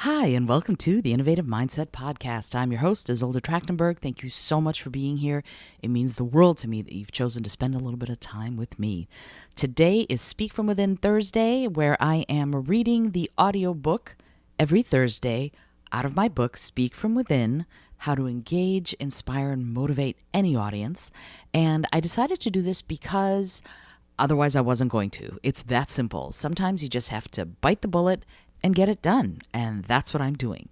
Hi, and welcome to the Innovative Mindset Podcast. I'm your host, Isolde Trachtenberg. Thank you so much for being here. It means the world to me that you've chosen to spend a little bit of time with me. Today is Speak From Within Thursday, where I am reading the audiobook every Thursday out of my book, Speak From Within: How to Engage, Inspire, and Motivate Any Audience. And I decided to do this because otherwise I wasn't going to. It's that simple. Sometimes you just have to bite the bullet and get it done. And that's what I'm doing.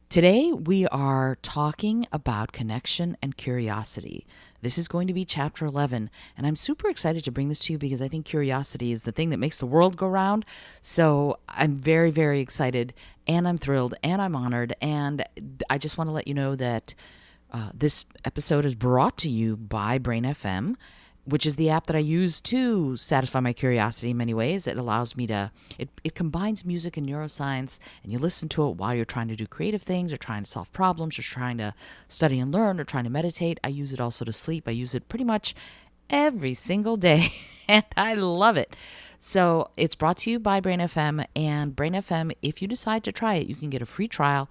Today, we are talking about connection and curiosity. This is going to be chapter 11, and I'm super excited to bring this to you because I think curiosity is the thing that makes the world go round. So I'm very, very excited, and I'm thrilled, and I'm honored, and I just want to let you know that this episode is brought to you by Brain FM, which is the app that I use to satisfy my curiosity in many ways. It allows me to, it combines music and neuroscience, and you listen to it while you're trying to do creative things or trying to solve problems or trying to study and learn or trying to meditate. I use it also to sleep. I use it pretty much every single day, and I love it. So it's brought to you by Brain FM, and Brain FM, if you decide to try it, you can get a free trial.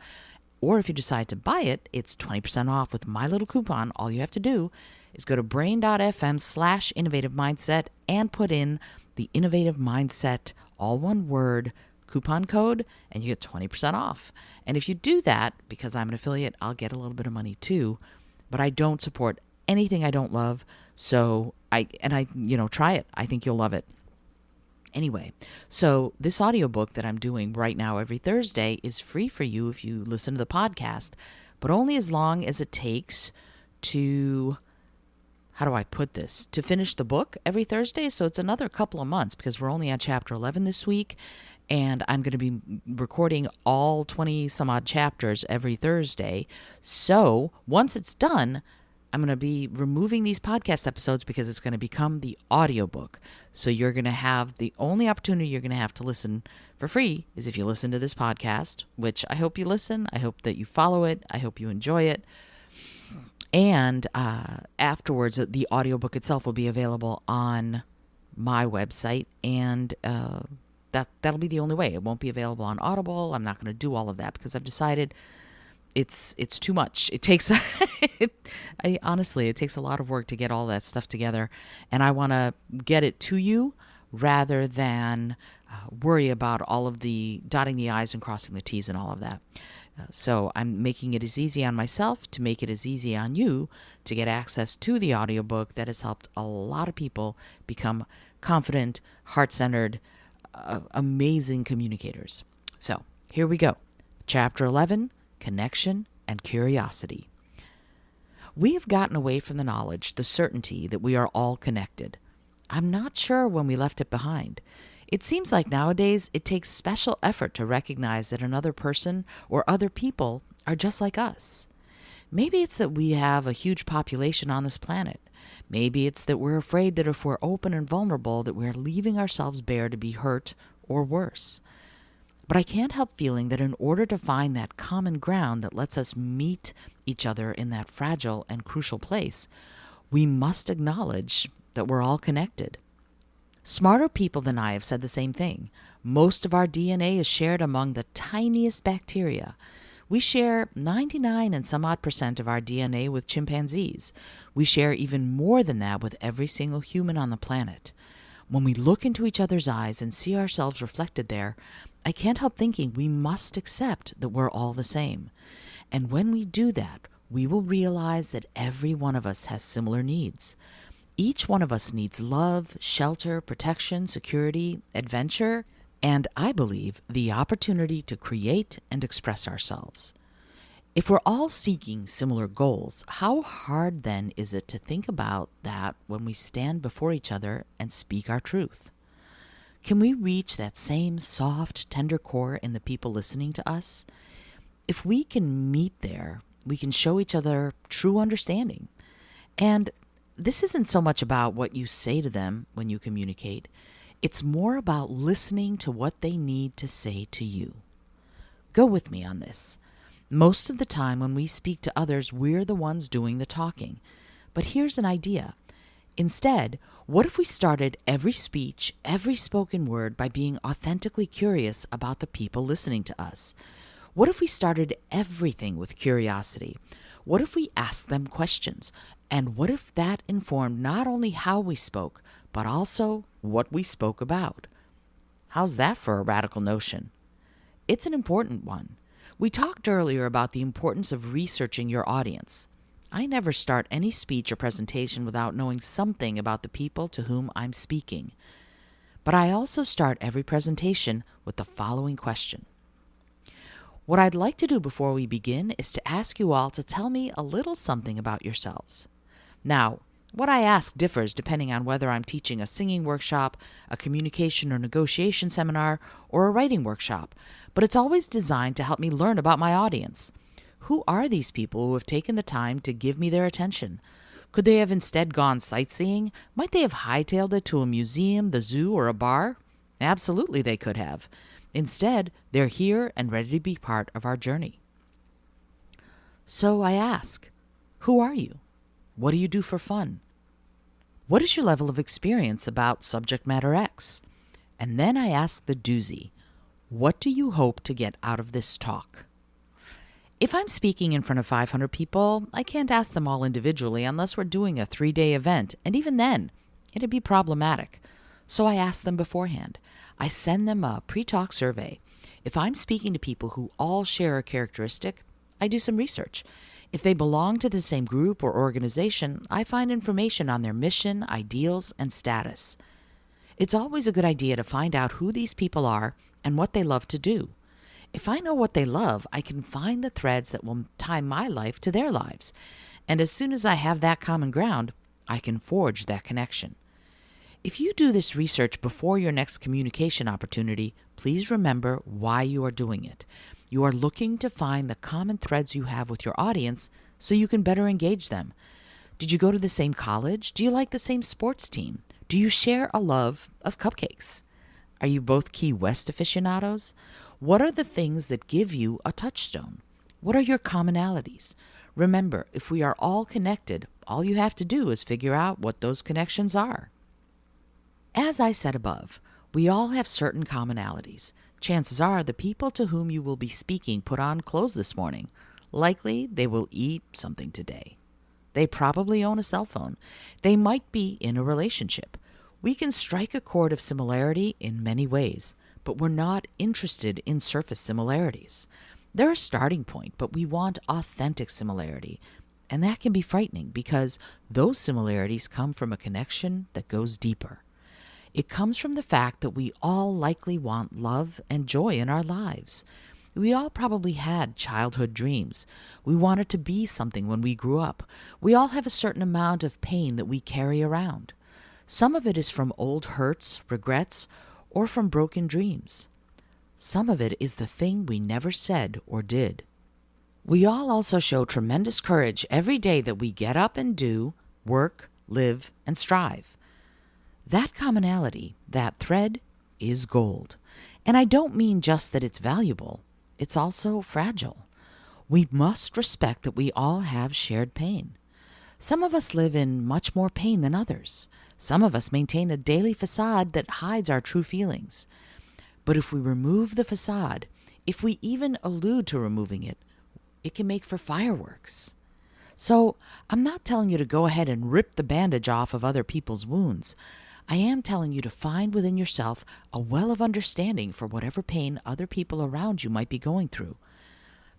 Or if you decide to buy it, it's 20% off with my little coupon. All you have to do is go to brain.fm/innovative mindset and put in the innovative mindset, all one word, coupon code, and you get 20% off. And if you do that, because I'm an affiliate, I'll get a little bit of money too. But I don't support anything I don't love. So try it. I think you'll love it. Anyway, so this audiobook that I'm doing right now every Thursday is free for you if you listen to the podcast, but only as long as it takes to, how do I put this, to finish the book every Thursday. So it's another couple of months because we're only on chapter 11 this week, and I'm going to be recording all 20 some odd chapters every Thursday. So once it's done, I'm going to be removing these podcast episodes because it's going to become the audiobook. So you're going to have, the only opportunity you're going to have to listen for free is if you listen to this podcast, which I hope you listen. I hope that you follow it. I hope you enjoy it. And afterwards, the audiobook itself will be available on my website, and that'll be the only way. It won't be available on Audible. I'm not going to do all of that because I've decided it's too much. It takes honestly, it takes a lot of work to get all that stuff together, and I want to get it to you rather than worry about all of the dotting the I's and crossing the T's and all of that. So I'm making it as easy on myself to make it as easy on you to get access to the audiobook that has helped a lot of people become confident, heart-centered, amazing communicators. So here we go. Chapter 11, Connection and Curiosity. We have gotten away from the knowledge, the certainty that we are all connected. I'm not sure when we left it behind. It seems like nowadays it takes special effort to recognize that another person or other people are just like us. Maybe it's that we have a huge population on this planet. Maybe it's that we're afraid that if we're open and vulnerable, that we're leaving ourselves bare to be hurt or worse. But I can't help feeling that in order to find that common ground that lets us meet each other in that fragile and crucial place, we must acknowledge that we're all connected. Smarter people than I have said the same thing. Most of our DNA is shared among the tiniest bacteria. We share 99 and some odd % of our DNA with chimpanzees. We share even more than that with every single human on the planet. When we look into each other's eyes and see ourselves reflected there, I can't help thinking we must accept that we're all the same. And when we do that, we will realize that every one of us has similar needs. Each one of us needs love, shelter, protection, security, adventure, and I believe the opportunity to create and express ourselves. If we're all seeking similar goals, how hard then is it to think about that when we stand before each other and speak our truth? Can we reach that same soft, tender core in the people listening to us? If we can meet there, we can show each other true understanding. And this isn't so much about what you say to them when you communicate. It's more about listening to what they need to say to you. Go with me on this. Most of the time when we speak to others, we're the ones doing the talking. But here's an idea. Instead, what if we started every speech, every spoken word by being authentically curious about the people listening to us? What if we started everything with curiosity? What if we asked them questions? And what if that informed not only how we spoke, but also what we spoke about? How's that for a radical notion? It's an important one. We talked earlier about the importance of researching your audience. I never start any speech or presentation without knowing something about the people to whom I'm speaking. But I also start every presentation with the following question. What I'd like to do before we begin is to ask you all to tell me a little something about yourselves. Now, what I ask differs depending on whether I'm teaching a singing workshop, a communication or negotiation seminar, or a writing workshop, but it's always designed to help me learn about my audience. Who are these people who have taken the time to give me their attention? Could they have instead gone sightseeing? Might they have hightailed it to a museum, the zoo, or a bar? Absolutely they could have. Instead, they're here and ready to be part of our journey. So I ask, who are you? What do you do for fun? What is your level of experience about subject matter X? And then I ask the doozy, what do you hope to get out of this talk? If I'm speaking in front of 500 people, I can't ask them all individually unless we're doing a 3-day event, and even then, it'd be problematic. So I ask them beforehand. I send them a pre-talk survey. If I'm speaking to people who all share a characteristic, I do some research. If they belong to the same group or organization, I find information on their mission, ideals, and status. It's always a good idea to find out who these people are and what they love to do. If I know what they love, I can find the threads that will tie my life to their lives. And as soon as I have that common ground, I can forge that connection. If you do this research before your next communication opportunity, please remember why you are doing it. You are looking to find the common threads you have with your audience so you can better engage them. Did you go to the same college? Do you like the same sports team? Do you share a love of cupcakes? Are you both Key West aficionados? What are the things that give you a touchstone? What are your commonalities? Remember, if we are all connected, all you have to do is figure out what those connections are. As I said above, we all have certain commonalities. Chances are the people to whom you will be speaking put on clothes this morning. Likely they will eat something today. They probably own a cell phone. They might be in a relationship. We can strike a chord of similarity in many ways, but we're not interested in surface similarities. They're a starting point, but we want authentic similarity. And that can be frightening because those similarities come from a connection that goes deeper. It comes from the fact that we all likely want love and joy in our lives. We all probably had childhood dreams. We wanted to be something when we grew up. We all have a certain amount of pain that we carry around. Some of it is from old hurts, regrets, or from broken dreams. Some of it is the thing we never said or did. We all also show tremendous courage every day that we get up and do, work, live, and strive. That commonality, that thread, is gold. And I don't mean just that it's valuable. It's also fragile. We must respect that we all have shared pain. Some of us live in much more pain than others. Some of us maintain a daily facade that hides our true feelings. But if we remove the facade, if we even allude to removing it, it can make for fireworks. So I'm not telling you to go ahead and rip the bandage off of other people's wounds. I am telling you to find within yourself a well of understanding for whatever pain other people around you might be going through.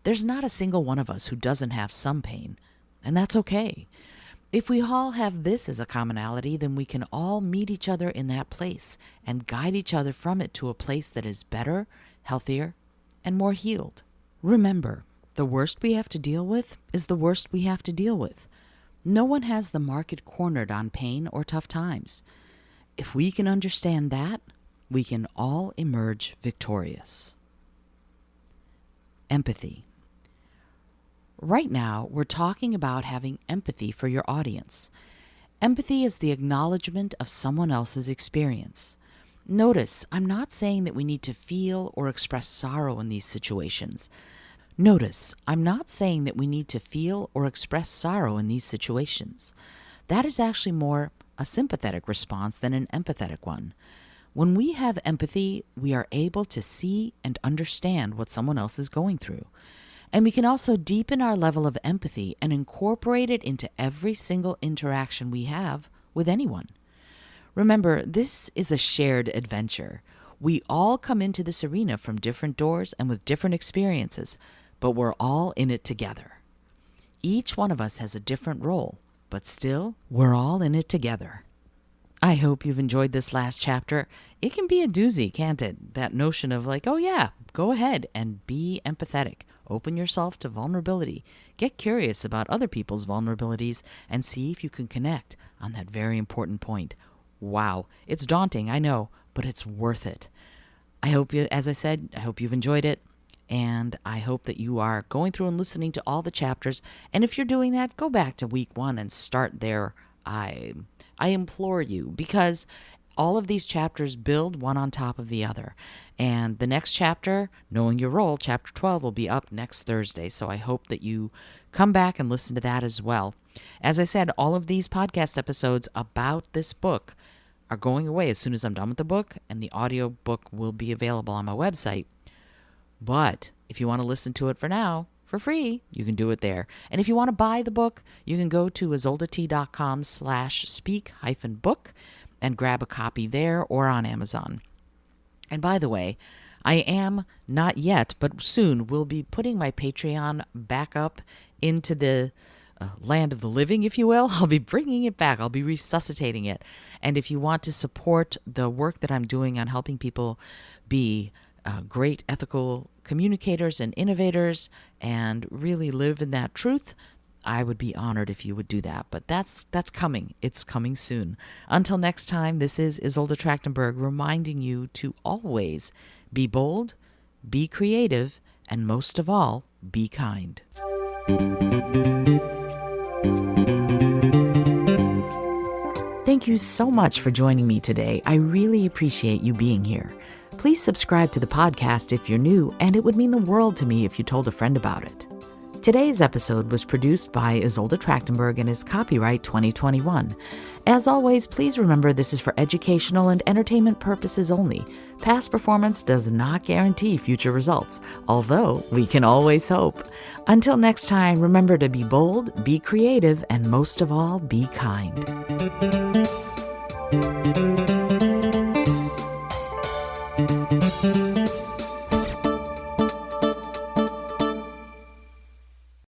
There's not a single one of us who doesn't have some pain, and that's okay. If we all have this as a commonality, then we can all meet each other in that place and guide each other from it to a place that is better, healthier, and more healed. Remember, the worst we have to deal with is the worst we have to deal with. No one has the market cornered on pain or tough times. If we can understand that, we can all emerge victorious. Empathy. Right now, we're talking about having empathy for your audience. Empathy is the acknowledgement of someone else's experience. Notice, I'm not saying that we need to feel or express sorrow in these situations. Notice, I'm not saying that we need to feel or express sorrow in these situations. That is actually more a sympathetic response than an empathetic one. When we have empathy, we are able to see and understand what someone else is going through. And we can also deepen our level of empathy and incorporate it into every single interaction we have with anyone. Remember, this is a shared adventure. We all come into this arena from different doors and with different experiences, but we're all in it together. Each one of us has a different role, but still, we're all in it together. I hope you've enjoyed this last chapter. It can be a doozy, can't it? That notion of like, oh yeah, go ahead and be empathetic. Open yourself to vulnerability. Get curious about other people's vulnerabilities and see if you can connect on that very important point. Wow, it's daunting, I know, but it's worth it. I hope you, as I said, I hope you've enjoyed it. And I hope that you are going through and listening to all the chapters. And if you're doing that, go back to week 1 and start there. I implore you, because all of these chapters build one on top of the other. And the next chapter, Knowing Your Role, chapter 12, will be up next Thursday. So I hope that you come back and listen to that as well. As I said, all of these podcast episodes about this book are going away as soon as I'm done with the book, and the audio book will be available on my website. But if you want to listen to it for now, for free, you can do it there. And if you want to buy the book, you can go to izoldat.com/speak-book and grab a copy there or on Amazon. And by the way, I am not yet, but soon will be putting my Patreon back up into the land of the living, if you will. I'll be bringing it back. I'll be resuscitating it. And if you want to support the work that I'm doing on helping people be great ethical communicators and innovators and really live in that truth, I would be honored if you would do that. But that's coming. It's coming soon. Until next time, this is Isolde Trachtenberg reminding you to always be bold, be creative, and most of all, be kind. Thank you so much for joining me today. I really appreciate you being here. Please subscribe to the podcast if you're new, and it would mean the world to me if you told a friend about it. Today's episode was produced by Isolde Trachtenberg and is copyright 2021. As always, please remember this is for educational and entertainment purposes only. Past performance does not guarantee future results, although we can always hope. Until next time, remember to be bold, be creative, and most of all, be kind.